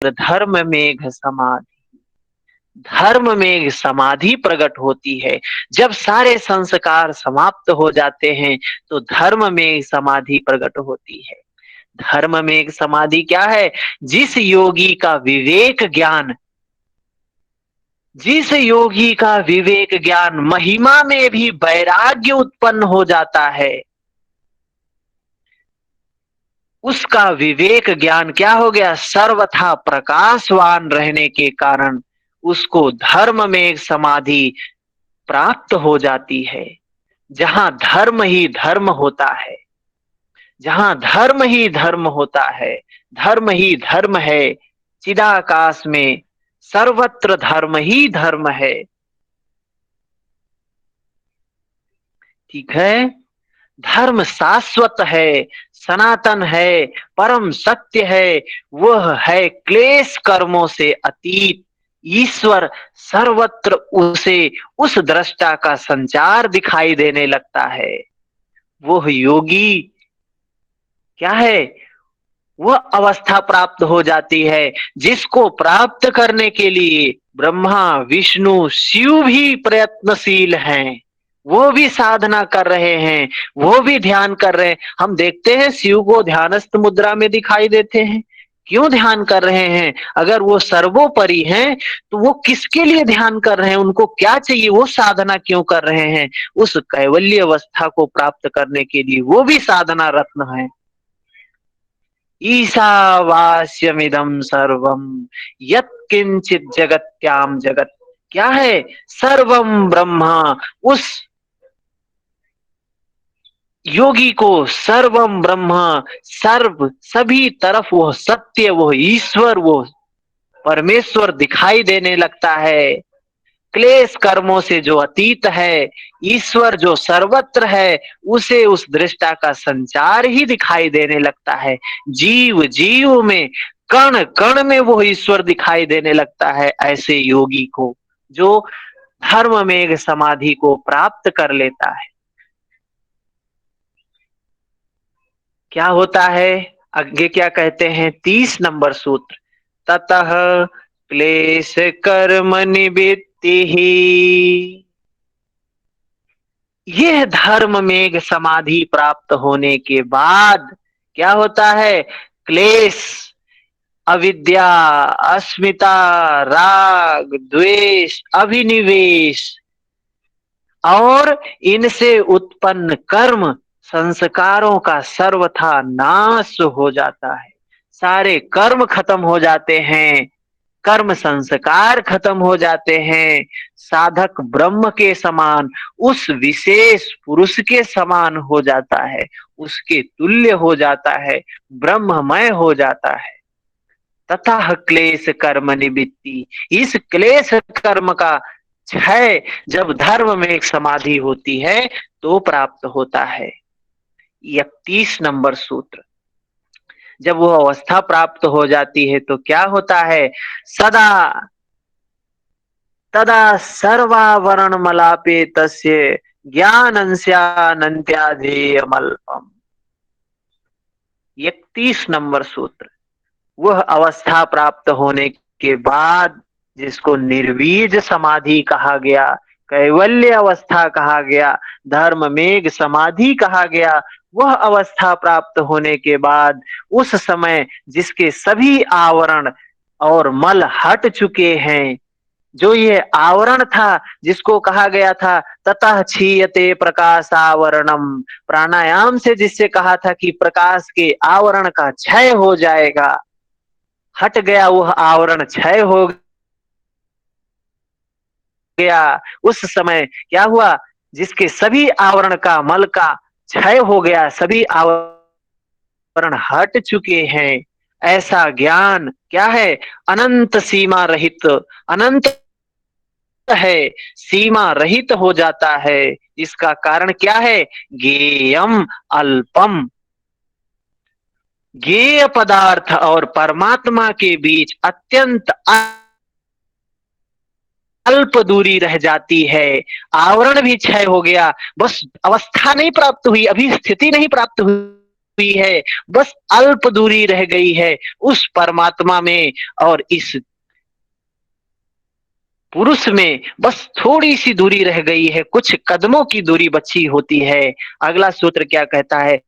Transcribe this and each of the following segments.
धर्म मेघ समाधि, धर्म में समाधि प्रकट होती है। जब सारे संस्कार समाप्त हो जाते हैं तो धर्म में समाधि प्रकट होती है। धर्म में समाधि क्या है? जिस योगी का विवेक ज्ञान, जिस योगी का विवेक ज्ञान महिमा में भी वैराग्य उत्पन्न हो जाता है, उसका विवेक ज्ञान क्या हो गया? सर्वथा प्रकाशवान रहने के कारण उसको धर्म में समाधि प्राप्त हो जाती है। जहां धर्म ही धर्म होता है, जहां धर्म ही धर्म होता है, धर्म ही धर्म है, चिदाकाश में सर्वत्र धर्म ही धर्म है। ठीक है? धर्म शाश्वत है, सनातन है, परम सत्य है। वह है क्लेश कर्मों से अतीत। ईश्वर सर्वत्र उसे उस दृष्टा का संचार दिखाई देने लगता है। वह योगी क्या है? वह अवस्था प्राप्त हो जाती है जिसको प्राप्त करने के लिए ब्रह्मा विष्णु शिव भी प्रयत्नशील हैं। वो भी साधना कर रहे हैं, वो भी ध्यान कर रहे हैं। हम देखते हैं शिव को ध्यानस्थ मुद्रा में दिखाई देते हैं। क्यों ध्यान कर रहे हैं? अगर वो सर्वोपरि हैं तो वो किसके लिए ध्यान कर रहे हैं? उनको क्या चाहिए? वो साधना क्यों कर रहे हैं? उस कैवल्य अवस्था को प्राप्त करने के लिए वो भी साधना रत्न है। ईशावास्यमिदं सर्वम यत्किंचित जगत्याम जगत, क्या है? सर्वम ब्रह्मा। उस योगी को सर्वम ब्रह्मा, सर्व सभी तरफ वो सत्य, वो ईश्वर, वो परमेश्वर दिखाई देने लगता है। क्लेश कर्मों से जो अतीत है, ईश्वर जो सर्वत्र है, उसे उस दृष्टा का संचार ही दिखाई देने लगता है। जीव जीव में, कण कण में वो ईश्वर दिखाई देने लगता है ऐसे योगी को, जो धर्म में समाधि को प्राप्त कर लेता है। क्या होता है? आगे क्या कहते हैं? 30 नंबर सूत्र, ततः क्लेश कर्म निवृत्ति ही। यह धर्म में समाधि प्राप्त होने के बाद क्या होता है? क्लेश, अविद्या, अस्मिता, राग, द्वेष, अभिनिवेश और इनसे उत्पन्न कर्म संस्कारों का सर्वथा नाश हो जाता है। सारे कर्म खत्म हो जाते हैं, कर्म संस्कार खत्म हो जाते हैं। साधक ब्रह्म के समान, उस विशेष पुरुष के समान हो जाता है, उसके तुल्य हो जाता है, ब्रह्ममय हो जाता है। तथा क्लेश कर्म निवृत्ति, इस क्लेश कर्म का क्षय जब धर्म में एक समाधि होती है तो प्राप्त होता है। 31 नंबर सूत्र, जब वो अवस्था प्राप्त हो जाती है तो क्या होता है? सदा तदा सर्वावरण मलापे तस्य ज्ञानंस्यानंत्याधेयमल्पम। 31 नंबर सूत्र, वह अवस्था प्राप्त होने के बाद जिसको निर्वीज समाधि कहा गया, कैवल्य अवस्था कहा गया, धर्म मेघ समाधि कहा गया, वह अवस्था प्राप्त होने के बाद उस समय जिसके सभी आवरण और मल हट चुके हैं, जो ये आवरण था जिसको कहा गया था ततः क्षीयते प्रकाश आवरणम, प्राणायाम से जिससे कहा था कि प्रकाश के आवरण का क्षय हो जाएगा, हट गया, वह आवरण क्षय हो गया। उस समय क्या हुआ? जिसके सभी आवरण का मल का क्षय हो गया, सभी आवरण हट चुके हैं, ऐसा ज्ञान क्या है? अनंत सीमा रहित, अनंत है, सीमा रहित हो जाता है। इसका कारण क्या है? ज्ञेयम अल्पम, ज्ञेय पदार्थ और परमात्मा के बीच अत्यंत अल्प दूरी रह जाती है। आवरण भी क्षय हो गया, बस अवस्था नहीं प्राप्त हुई, अभी स्थिति नहीं प्राप्त हुई, हुई है, बस अल्प दूरी रह गई है उस परमात्मा में, और इस पुरुष में बस थोड़ी सी दूरी रह गई है, कुछ कदमों की दूरी बची होती है। अगला सूत्र क्या कहता है?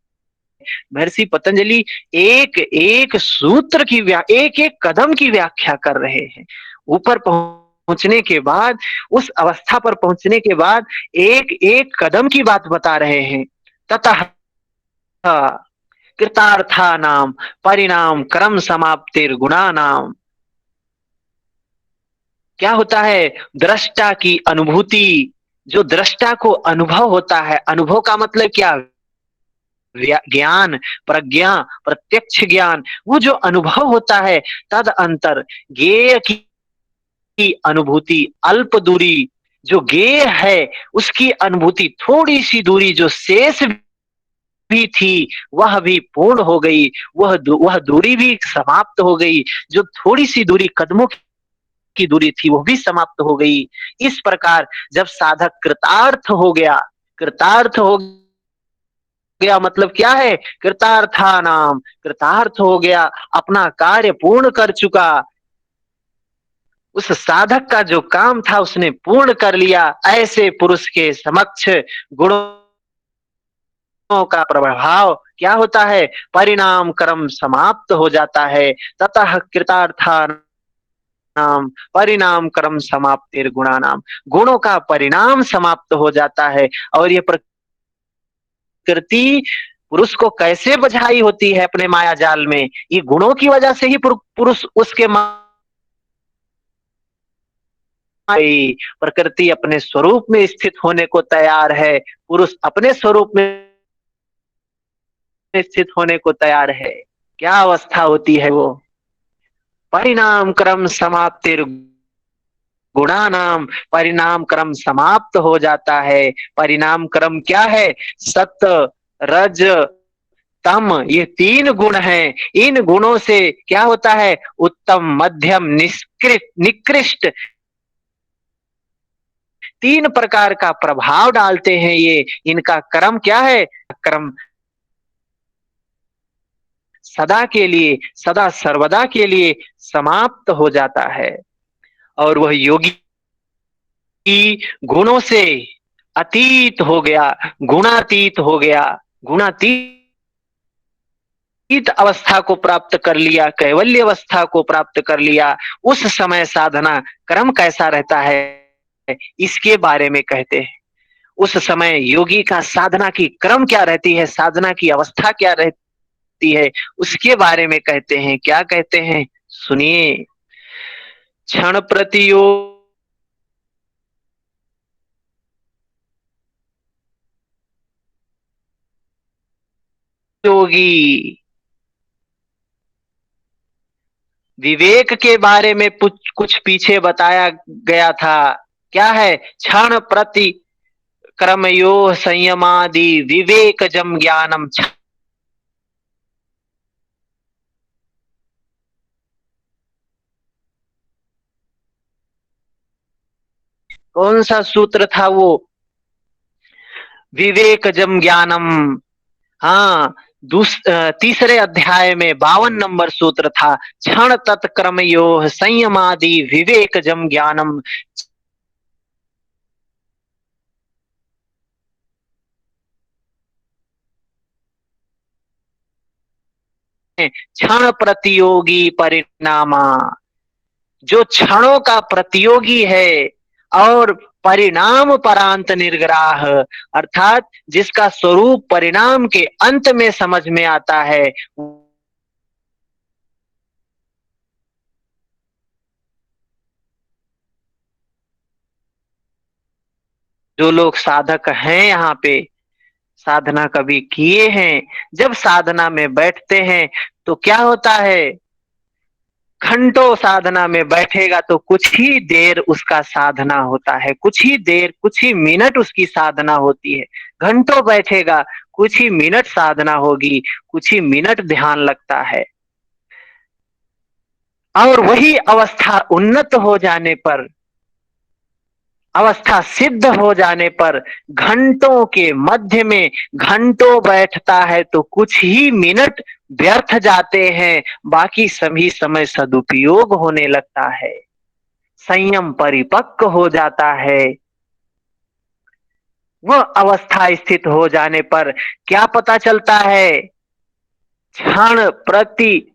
महर्षि पतंजलि एक एक सूत्र की एक एक कदम की व्याख्या कर रहे हैं। ऊपर पहुंचने के बाद, उस अवस्था पर पहुंचने के बाद एक एक कदम की बात बता रहे हैं। ततः कृतार्था नाम परिणाम क्रम समाप्तिर गुणा नाम। क्या होता है? दृष्टा की अनुभूति, जो दृष्टा को अनुभव होता है, अनुभव का मतलब क्या? ज्ञान, प्रज्ञा, प्रत्यक्ष ज्ञान, वो जो अनुभव होता है, तद अंतर ज्ञेय की अनुभूति अल्प दूरी, जो ज्ञेय है उसकी अनुभूति थोड़ी सी दूरी जो शेष भी थी वह भी पूर्ण हो गई, वह दूरी भी समाप्त हो गई, जो थोड़ी सी दूरी कदमों की दूरी थी वो भी समाप्त हो गई। इस प्रकार जब साधक कृतार्थ हो गया, कृतार्थ हो गया मतलब क्या है? कृतार्था नाम, कृतार्थ हो गया, अपना कार्य पूर्ण कर चुका, उस साधक का जो काम था उसने पूर्ण कर लिया। ऐसे पुरुष के समक्ष गुणों का प्रभाव क्या होता है? परिणाम कर्म समाप्त हो जाता है। ततः कृतार्था नाम परिणाम कर्म समाप्तिर गुणा नाम, गुणों का परिणाम समाप्त हो जाता है। और ये प्रकृति पुरुष को कैसे बझाई होती है अपने माया जाल में? ये गुणों की वजह से ही पुरुष उसके प्रकृति अपने स्वरूप में स्थित होने को तैयार है, पुरुष अपने स्वरूप में स्थित होने को तैयार है। क्या अवस्था होती है वो? परिणाम क्रम समाप्तिर गुणा नाम, परिणाम क्रम समाप्त हो जाता है। परिणाम क्रम क्या है? सत्य, रज, तम, ये तीन गुण हैं। इन गुणों से क्या होता है? उत्तम, मध्यम, निकृष्ट, तीन प्रकार का प्रभाव डालते हैं ये। इनका क्रम क्या है? क्रम सदा के लिए, सदा सर्वदा के लिए समाप्त हो जाता है। और वह योगी गुणों से अतीत हो गया, गुणातीत हो गया, गुणातीत अवस्था को प्राप्त कर लिया, कैवल्य अवस्था को प्राप्त कर लिया। उस समय साधना क्रम कैसा रहता है इसके बारे में कहते हैं। उस समय योगी का साधना की क्रम क्या रहती है, साधना की अवस्था क्या रहती है, उसके बारे में कहते हैं। क्या कहते हैं? सुनिए। क्षण प्रतियोगी विवेक के बारे में कुछ पीछे बताया गया था। क्या है? क्षण प्रति क्रमयो संयमादि विवेक जम ज्ञानम। कौन सा सूत्र था वो? विवेक जम ज्ञानम। हाँ, तीसरे अध्याय में 52 नंबर सूत्र था। क्षण तत्क्रम यो संयमादि विवेक जम ज्ञानम। क्षण प्रतियोगी परिणामा, जो क्षणों का प्रतियोगी है और परिणाम परांत निर्ग्राह, अर्थात जिसका स्वरूप परिणाम के अंत में समझ में आता है, जो लोग साधक हैं यहाँ पे, साधना कभी किए हैं, जब साधना में बैठते हैं तो क्या होता है? घंटों साधना में बैठेगा तो कुछ ही देर उसका साधना होता है, कुछ ही देर, कुछ ही मिनट उसकी साधना होती है। घंटों बैठेगा, कुछ ही मिनट साधना होगी, कुछ ही मिनट ध्यान लगता है। और वही अवस्था उन्नत हो जाने पर अवस्था सिद्ध हो जाने पर घंटों के मध्य में घंटों बैठता है तो कुछ ही मिनट व्यर्थ जाते हैं, बाकी सभी समय सदुपयोग होने लगता है। संयम परिपक्व हो जाता है। वह अवस्था स्थित हो जाने पर क्या पता चलता है? क्षण प्रति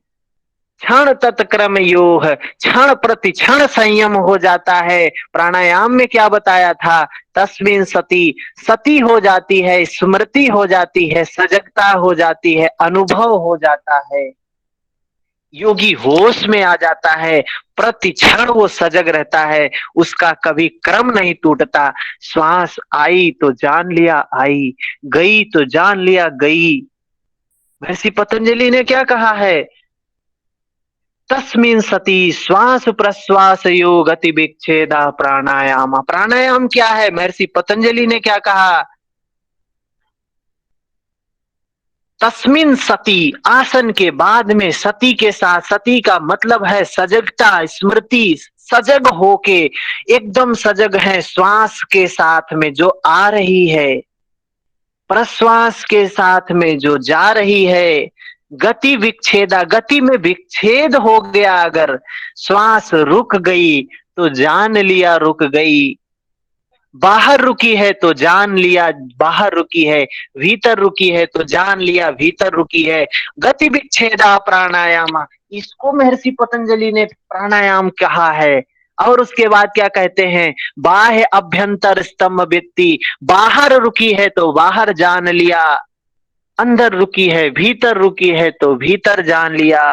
क्षण तत्क्रम योग, क्षण प्रति क्षण संयम हो जाता है। प्राणायाम में क्या बताया था? तस्मिन सती, सती हो जाती है, स्मृति हो जाती है, सजगता हो जाती है, अनुभव हो जाता है, योगी होश में आ जाता है, प्रति क्षण वो सजग रहता है, उसका कभी क्रम नहीं टूटता। श्वास आई तो जान लिया आई, गई तो जान लिया गई। महर्षि पतंजलि ने क्या कहा है? तस्मिन सती श्वास प्रश्वास योग गति विच्छेदा प्राणायाम। प्राणायाम क्या है? महर्षि पतंजलि ने क्या कहा? तस्मिन सती, आसन के बाद में सती के साथ, सती का मतलब है सजगता, स्मृति, सजग होके, एकदम सजग है श्वास के साथ में जो आ रही है, प्रश्वास के साथ में जो जा रही है, गति विच्छेदा, गति में विच्छेद हो गया, अगर श्वास रुक गई तो जान लिया रुक गई, बाहर रुकी है तो जान लिया बाहर रुकी है, भीतर रुकी है तो जान लिया भीतर रुकी है। गति विच्छेदा प्राणायाम, इसको महर्षि पतंजलि ने प्राणायाम कहा है। और उसके बाद क्या कहते हैं? बाह्य अभ्यंतर स्तंभ व्यक्ति, बाहर रुकी है तो बाहर जान लिया, अंदर रुकी है भीतर रुकी है तो भीतर जान लिया।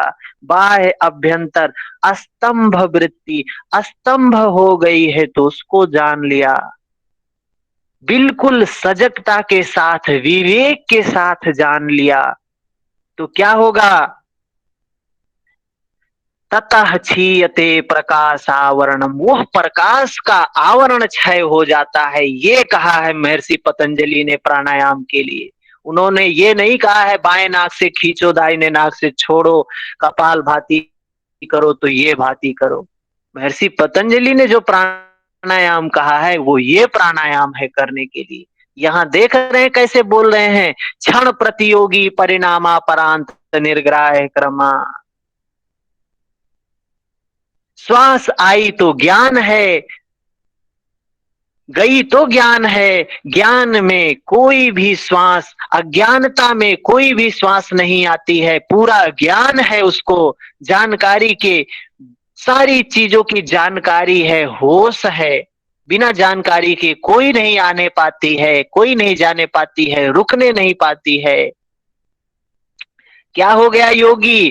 बाह्य अभ्यंतर अस्तंभ वृत्ति, अस्तंभ हो गई है तो उसको जान लिया। बिल्कुल सजगता के साथ, विवेक के साथ जान लिया तो क्या होगा? ततः क्षीयते प्रकाश आवरणम, वह प्रकाश का आवरण क्षय हो जाता है। ये कहा है महर्षि पतंजलि ने प्राणायाम के लिए। उन्होंने ये नहीं कहा है बाएं नाक से खींचो दाहिने नाक से छोड़ो, कपाल भाती करो तो ये भाती करो। महर्षि पतंजलि ने जो प्राणायाम कहा है वो ये प्राणायाम है करने के लिए। यहाँ देख रहे हैं कैसे बोल रहे हैं? क्षण प्रतियोगी परिणामा परांत निर्ग्राह क्रमा। श्वास आई तो ज्ञान है, गई तो ज्ञान है। ज्ञान में कोई भी श्वास, अज्ञानता में कोई भी श्वास नहीं आती है, पूरा ज्ञान है उसको, जानकारी के, सारी चीजों की जानकारी है, होश है। बिना जानकारी के कोई नहीं आने पाती है, कोई नहीं जाने पाती है, रुकने नहीं पाती है। क्या हो गया योगी?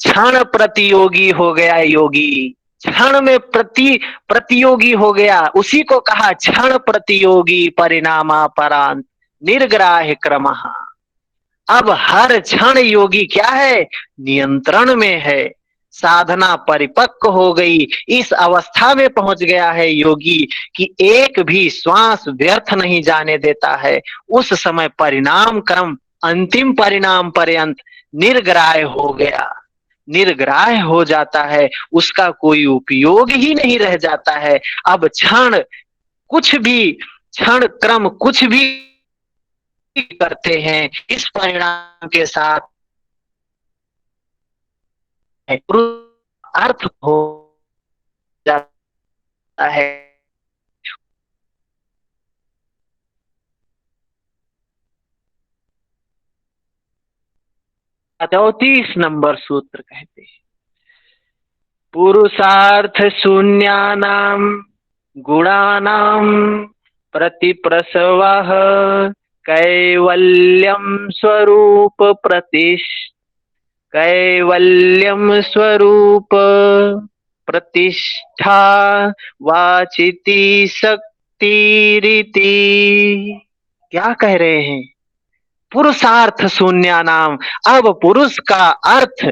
क्षण प्रतियोगी हो गया योगी, क्षण में प्रतियोगी हो गया। उसी को कहा क्षण प्रतियोगी परिणामा परांत निर्ग्राह क्रमः। अब हर क्षण योगी क्या है? नियंत्रण में है। साधना परिपक्व हो गई, इस अवस्था में पहुंच गया है योगी कि एक भी श्वास व्यर्थ नहीं जाने देता है। उस समय परिणाम क्रम, अंतिम परिणाम पर्यंत निर्ग्राह हो गया, निर्ग्राह हो जाता है, उसका कोई उपयोग ही नहीं रह जाता है। अब क्षण कुछ भी, क्षण क्रम कुछ भी करते हैं, इस परिणाम के साथ अर्थ हो जाता है। 34 नंबर सूत्र कहते हैं, पुरुषार्थ शून्यानाम गुणानाम प्रतिप्रसवः कैवल्यम स्वरूप कैवल्यम स्वरूप प्रतिष्ठा वाचिति शक्तिरिति। क्या कह रहे हैं? पुरुषार्थ शून्य नाम। अब पुरुष का अर्थ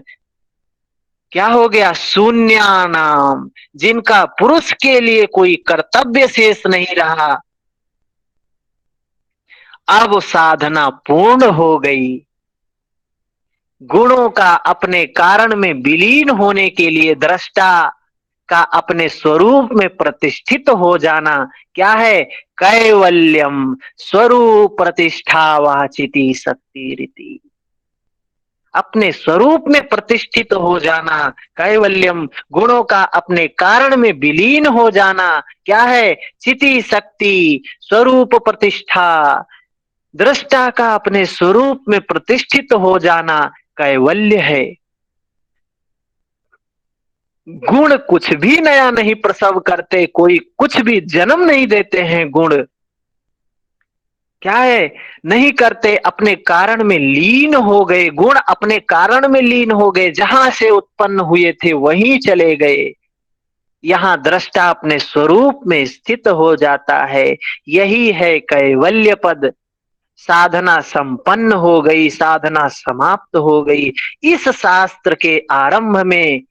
क्या हो गया? शून्य नाम, जिनका पुरुष के लिए कोई कर्तव्य शेष नहीं रहा। अब साधना पूर्ण हो गई। गुणों का अपने कारण में विलीन होने के लिए दृष्टा का अपने स्वरूप में प्रतिष्ठित हो जाना क्या है? कैवल्यम स्वरूप प्रतिष्ठा वाचिति शक्ति रीति। अपने स्वरूप में प्रतिष्ठित हो जाना, कैवल्यम गुणों का अपने कारण में विलीन हो जाना क्या है? चिति शक्ति, स्वरूप प्रतिष्ठा, दृष्टा का अपने स्वरूप में प्रतिष्ठित हो जाना कैवल्य है। गुण कुछ भी नया नहीं प्रसव करते, कोई कुछ भी जन्म नहीं देते हैं। गुण क्या है? नहीं करते, अपने कारण में लीन हो गए। गुण अपने कारण में लीन हो गए, जहां से उत्पन्न हुए थे वहीं चले गए। यहाँ दृष्टा अपने स्वरूप में स्थित हो जाता है। यही है कैवल्य पद। साधना संपन्न हो गई, साधना समाप्त हो गई। इस शास्त्र के आरंभ में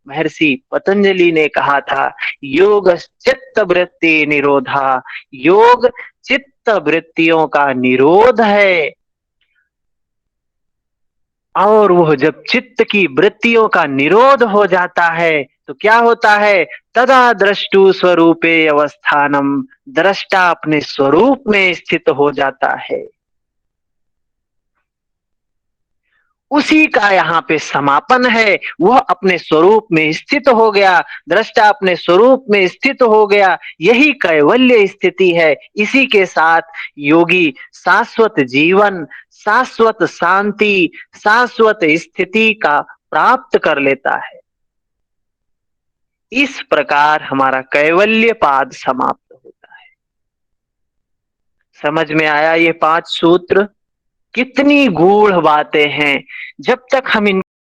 महर्षि पतंजलि ने कहा था, योग चित्त वृत्ति निरोधा। योग चित्त वृत्तियों का निरोध है। और वह जब चित्त की वृत्तियों का निरोध हो जाता है तो क्या होता है? तदा दृष्टु स्वरूपे अवस्थानम। दृष्टा अपने स्वरूप में स्थित हो जाता है। उसी का यहाँ पे समापन है। वह अपने स्वरूप में स्थित हो गया, दृष्टा अपने स्वरूप में स्थित हो गया। यही कैवल्य स्थिति है। इसी के साथ योगी शाश्वत जीवन, शाश्वत शांति, शाश्वत स्थिति का प्राप्त कर लेता है। इस प्रकार हमारा कैवल्य पाद समाप्त होता है। समझ में आया ये 5 सूत्र? कितनी गूढ़ बातें हैं। जब तक हम इन